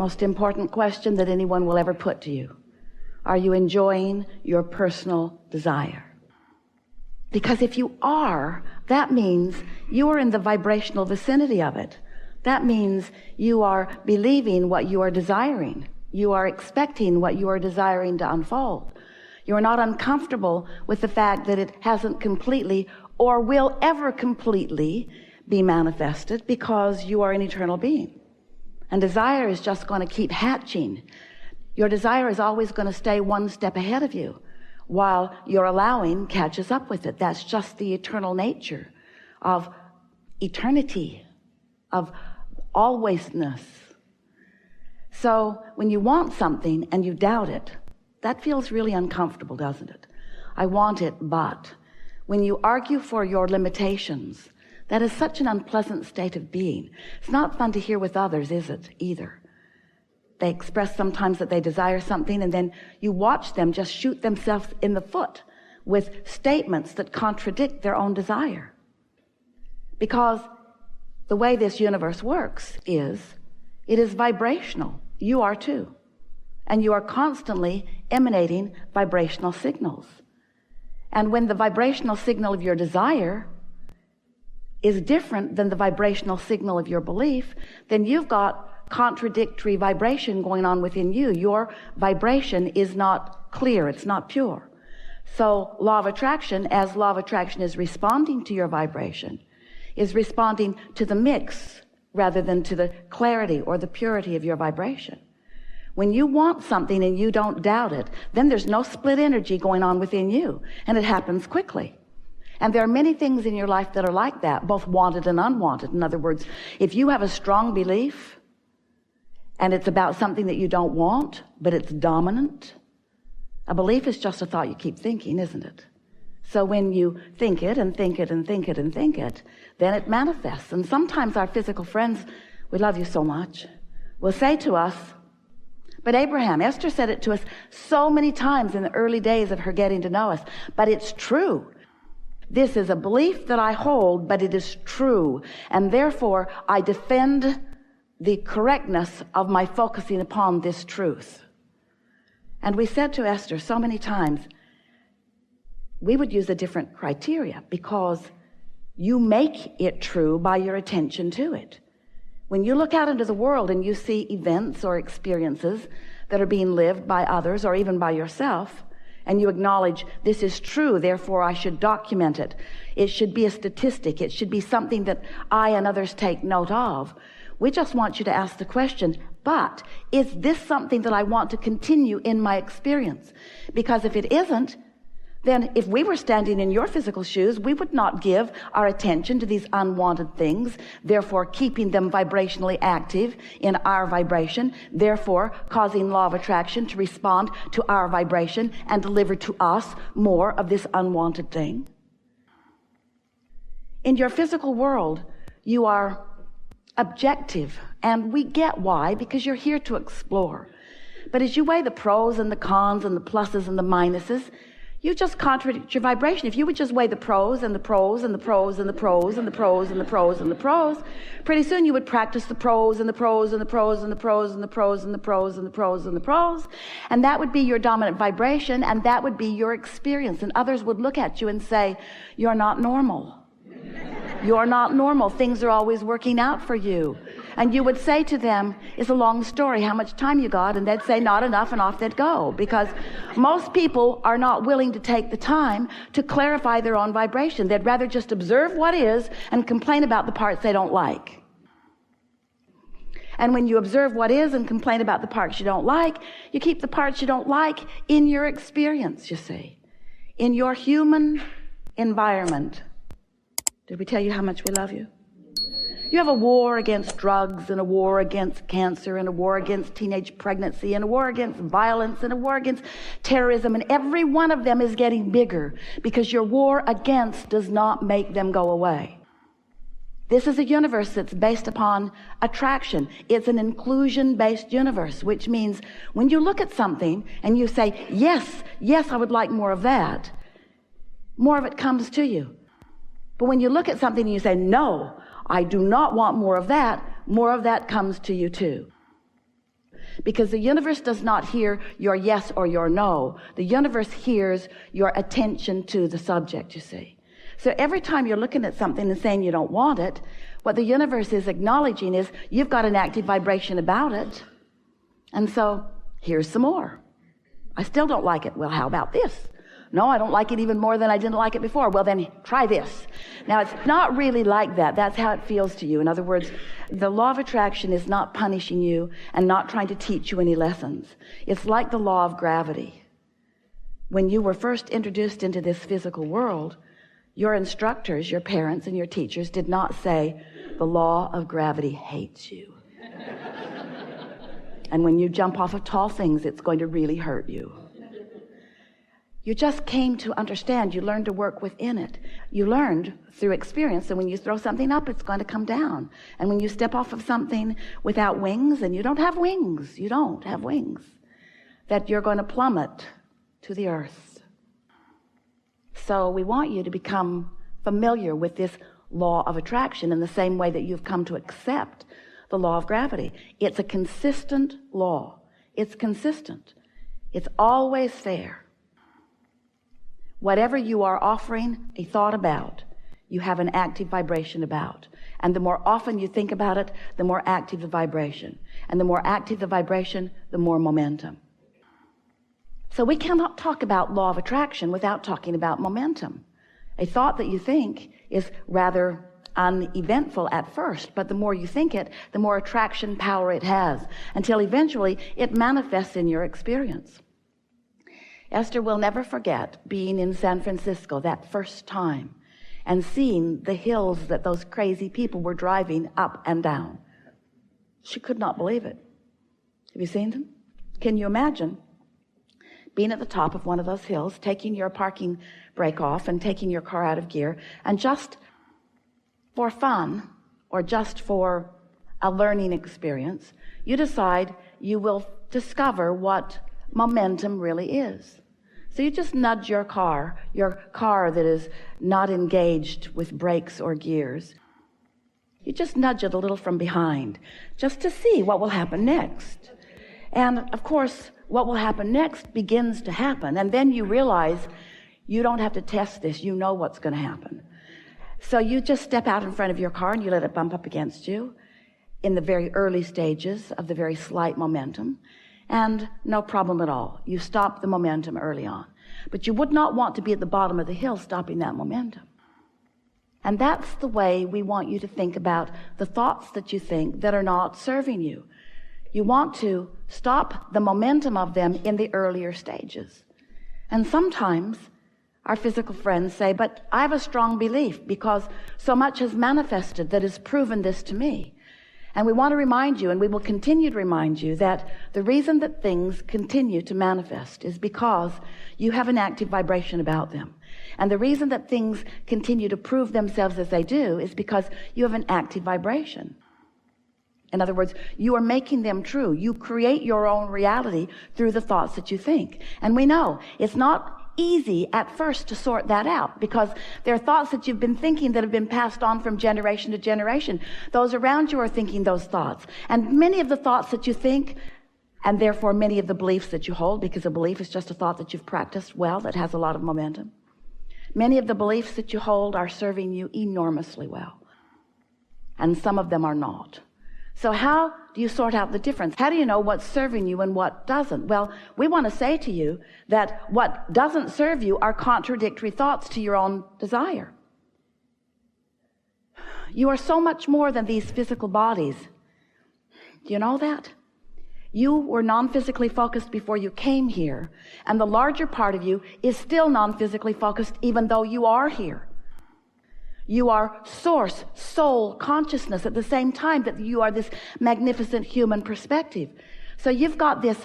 most important question that anyone will ever put to you. Are you enjoying your personal desire? Because if you are, that means you are in the vibrational vicinity of it. That means you are believing what you are desiring. You are expecting what you are desiring to unfold. You are not uncomfortable with the fact that it hasn't completely or will ever completely be manifested, because you are an eternal being. And desire is just going to keep hatching. Your desire is always going to stay one step ahead of you, while your allowing catches up with it. That's just the eternal nature of eternity, of alwaysness. So when you want something and you doubt it, that feels really uncomfortable, doesn't it? I want it, but when you argue for your limitations, that is such an unpleasant state of being. It's not fun to hear with others, is it, either? They express sometimes that they desire something, and then you watch them just shoot themselves in the foot with statements that contradict their own desire. Because the way this universe works is, it is vibrational. You are too. And you are constantly emanating vibrational signals. And when the vibrational signal of your desire is different than the vibrational signal of your belief, then you've got contradictory vibration going on within you. Your vibration is not clear. It's not pure. So law of attraction, as law of attraction is responding to your vibration, is responding to the mix rather than to the clarity or the purity of your vibration. When you want something and you don't doubt it, then there's no split energy going on within you, and it happens quickly. And there are many things in your life that are like that, both wanted and unwanted. In other words, if you have a strong belief and it's about something that you don't want, but it's dominant, a belief is just a thought you keep thinking, isn't it? So when you think it and think it and think it and think it, then it manifests. And sometimes our physical friends, we love you so much, will say to us, but Abraham, Esther said it to us so many times in the early days of her getting to know us, but it's true. This is a belief that I hold, but it is true. And therefore, I defend the correctness of my focusing upon this truth. And we said to Esther so many times, we would use a different criteria, because you make it true by your attention to it. When you look out into the world and you see events or experiences that are being lived by others or even by yourself, and you acknowledge this is true, therefore I should document it. It should be a statistic. It should be something that I and others take note of. We just want you to ask the question, but is this something that I want to continue in my experience? Because if it isn't, then if we were standing in your physical shoes, we would not give our attention to these unwanted things, therefore keeping them vibrationally active in our vibration, therefore causing law of attraction to respond to our vibration and deliver to us more of this unwanted thing. In your physical world, you are objective, and we get why, because you're here to explore. But as you weigh the pros and the cons and the pluses and the minuses, you just contradict your vibration. If you would just weigh the pros and the pros and the pros and the pros and the pros and the pros and the pros, pretty soon you would practice the pros and the pros and the pros and the pros and the pros and the pros and the pros and the pros, and that would be your dominant vibration, and that would be your experience. And others would look at you and say, you're not normal. You're not normal. Things are always working out for you. And you would say to them, it's a long story, how much time you got? And they'd say, not enough, and off they'd go. Because most people are not willing to take the time to clarify their own vibration. They'd rather just observe what is and complain about the parts they don't like. And when you observe what is and complain about the parts you don't like, you keep the parts you don't like in your experience, you see. In your human environment. Did we tell you how much we love you? You have a war against drugs, and a war against cancer, and a war against teenage pregnancy, and a war against violence, and a war against terrorism, and every one of them is getting bigger because your war against does not make them go away. This is a universe that's based upon attraction. It's an inclusion-based universe, which means when you look at something and you say, yes, I would like more of that, more of it comes to you. But when you look at something and you say, no, I do not want more of that comes to you too. Because the universe does not hear your yes or your no. The universe hears your attention to the subject, you see. So every time you're looking at something and saying you don't want it, what the universe is acknowledging is you've got an active vibration about it. And so here's some more. I still don't like it. Well, how about this? No, I don't like it even more than I didn't like it before. Well, then try this. Now, it's not really like that. That's how it feels to you. In other words, the law of attraction is not punishing you and not trying to teach you any lessons. It's like the law of gravity. When you were first introduced into this physical world, your instructors, your parents, and your teachers did not say, the law of gravity hates you. And when you jump off of tall things, it's going to really hurt you. You just came to understand. You learned to work within it. You learned through experience that when you throw something up, it's going to come down. And when you step off of something without wings, and you don't have wings, that you're going to plummet to the earth. So we want you to become familiar with this law of attraction in the same way that you've come to accept the law of gravity. It's a consistent law. It's consistent. It's always fair. Whatever you are offering a thought about, you have an active vibration about. And the more often you think about it, the more active the vibration. And the more active the vibration, the more momentum. So we cannot talk about law of attraction without talking about momentum. A thought that you think is rather uneventful at first, but the more you think it, the more attraction power it has, until eventually it manifests in your experience. Esther will never forget being in San Francisco that first time and seeing the hills that those crazy people were driving up and down. She could not believe it. Have you seen them? Can you imagine being at the top of one of those hills, taking your parking brake off and taking your car out of gear, and just for fun or just for a learning experience, you decide you will discover what momentum really is. So you just nudge your car that is not engaged with brakes or gears. You just nudge it a little from behind just to see what will happen next. And of course, what will happen next begins to happen. And then you realize you don't have to test this. You know what's going to happen. So you just step out in front of your car and you let it bump up against you in the very early stages of the very slight momentum. And no problem at all. You stop the momentum early on. But you would not want to be at the bottom of the hill stopping that momentum. And that's the way we want you to think about the thoughts that you think that are not serving you. You want to stop the momentum of them in the earlier stages. And sometimes our physical friends say, but I have a strong belief because so much has manifested that has proven this to me. And we want to remind you, and we will continue to remind you, that the reason that things continue to manifest is because you have an active vibration about them. And the reason that things continue to prove themselves as they do is because you have an active vibration. In other words, you are making them true. You create your own reality through the thoughts that you think. And we know it's not easy at first to sort that out, because there are thoughts that you've been thinking that have been passed on from generation to generation. Those around you are thinking those thoughts. And many of the thoughts that you think, and therefore many of the beliefs that you hold, because a belief is just a thought that you've practiced well, that has a lot of momentum. Many of the beliefs that you hold are serving you enormously well. And some of them are not. So how do you sort out the difference? How do you know what's serving you and what doesn't? Well, we want to say to you that what doesn't serve you are contradictory thoughts to your own desire. You are so much more than these physical bodies. Do you know that? You were non-physically focused before you came here, and the larger part of you is still non-physically focused even though you are here. You are source, soul, consciousness at the same time that you are this magnificent human perspective. So you've got this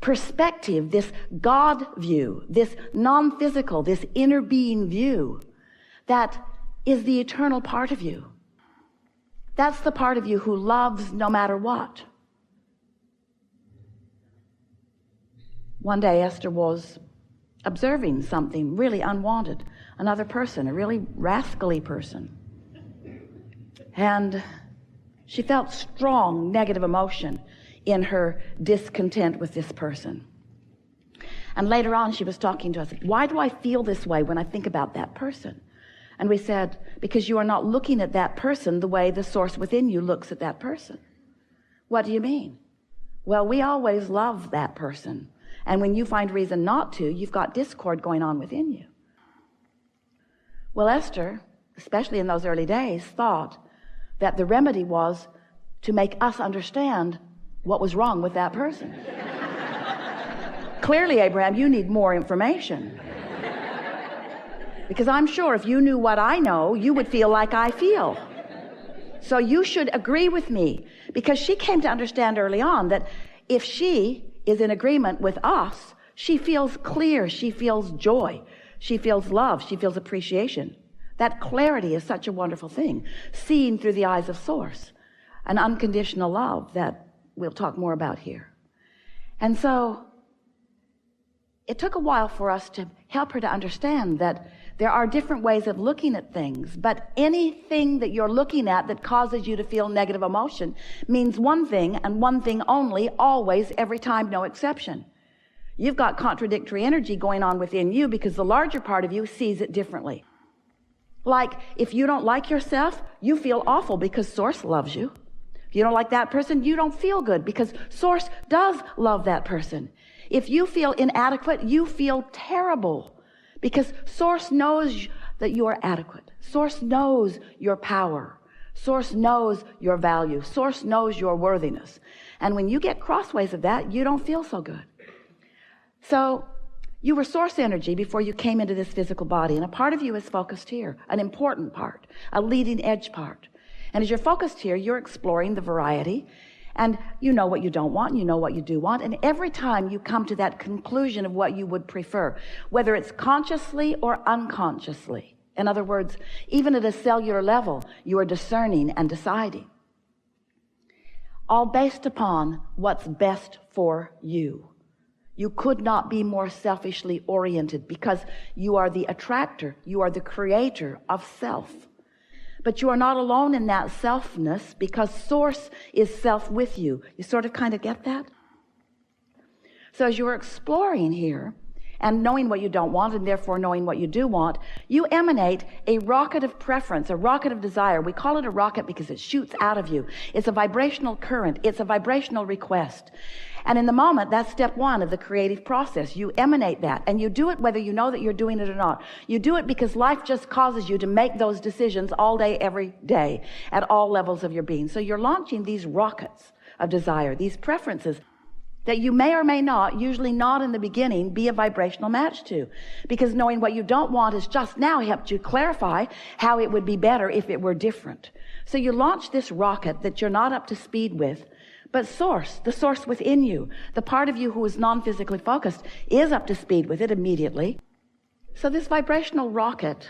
perspective, this God view, this non-physical, this inner being view that is the eternal part of you. That's the part of you who loves no matter what. One day Esther was observing something really unwanted. Another person, a really rascally person. And she felt strong negative emotion in her discontent with this person. And later on, she was talking to us. Why do I feel this way when I think about that person? And we said, because you are not looking at that person the way the source within you looks at that person. What do you mean? Well, we always love that person. And when you find reason not to, you've got discord going on within you. Well, Esther, especially in those early days, thought that the remedy was to make us understand what was wrong with that person. Clearly, Abraham, you need more information. Because I'm sure if you knew what I know, you would feel like I feel. So you should agree with me, because she came to understand early on that if she is in agreement with us, she feels clear, she feels joy, she feels love, she feels appreciation. That clarity is such a wonderful thing, seen through the eyes of source, an unconditional love that we'll talk more about here. And so it took a while for us to help her to understand that there are different ways of looking at things, but anything that you're looking at that causes you to feel negative emotion means one thing and one thing only, always, every time, no exception. You've got contradictory energy going on within you because the larger part of you sees it differently. Like, if you don't like yourself, you feel awful because Source loves you. If you don't like that person, you don't feel good because Source does love that person. If you feel inadequate, you feel terrible because Source knows that you are adequate. Source knows your power. Source knows your value. Source knows your worthiness. And when you get crossways of that, you don't feel so good. So you were source energy before you came into this physical body, and a part of you is focused here, an important part, a leading edge part. And as you're focused here, you're exploring the variety, and you know what you don't want, and you know what you do want, and every time you come to that conclusion of what you would prefer, whether it's consciously or unconsciously, in other words, even at a cellular level, you are discerning and deciding, all based upon what's best for you. You could not be more selfishly oriented because you are the attractor, you are the creator of self. But you are not alone in that selfness because Source is self with you. You sort of kind of get that? So as you are exploring here and knowing what you don't want and therefore knowing what you do want, you emanate a rocket of preference, a rocket of desire. We call it a rocket because it shoots out of you. It's a vibrational current. It's a vibrational request. And in the moment, that's step one of the creative process. You emanate that, and you do it whether you know that you're doing it or not. You do it because life just causes you to make those decisions all day, every day, at all levels of your being. So you're launching these rockets of desire, these preferences that you may or may not, usually not in the beginning, be a vibrational match to. Because knowing what you don't want has just now helped you clarify how it would be better if it were different. So you launch this rocket that you're not up to speed with, but Source, the Source within you, the part of you who is non-physically focused, is up to speed with it immediately. So this vibrational rocket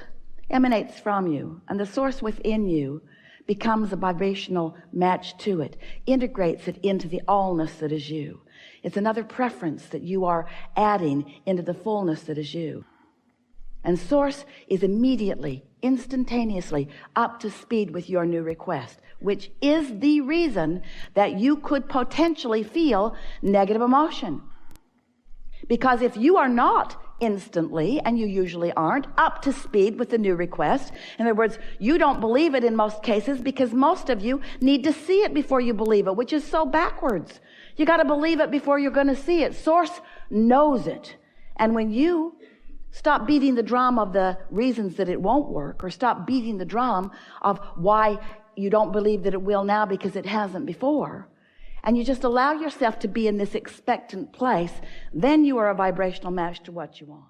emanates from you, and the Source within you becomes a vibrational match to it, integrates it into the allness that is you. It's another preference that you are adding into the fullness that is you. And Source is immediately, instantaneously up to speed with your new request, which is the reason that you could potentially feel negative emotion. Because if you are not instantly, and you usually aren't, up to speed with the new request, in other words, you don't believe it in most cases because most of you need to see it before you believe it, which is so backwards. You got to believe it before you're going to see it. Source knows it. And when you stop beating the drum of the reasons that it won't work, or stop beating the drum of why you don't believe that it will now because it hasn't before, and you just allow yourself to be in this expectant place, then you are a vibrational match to what you want.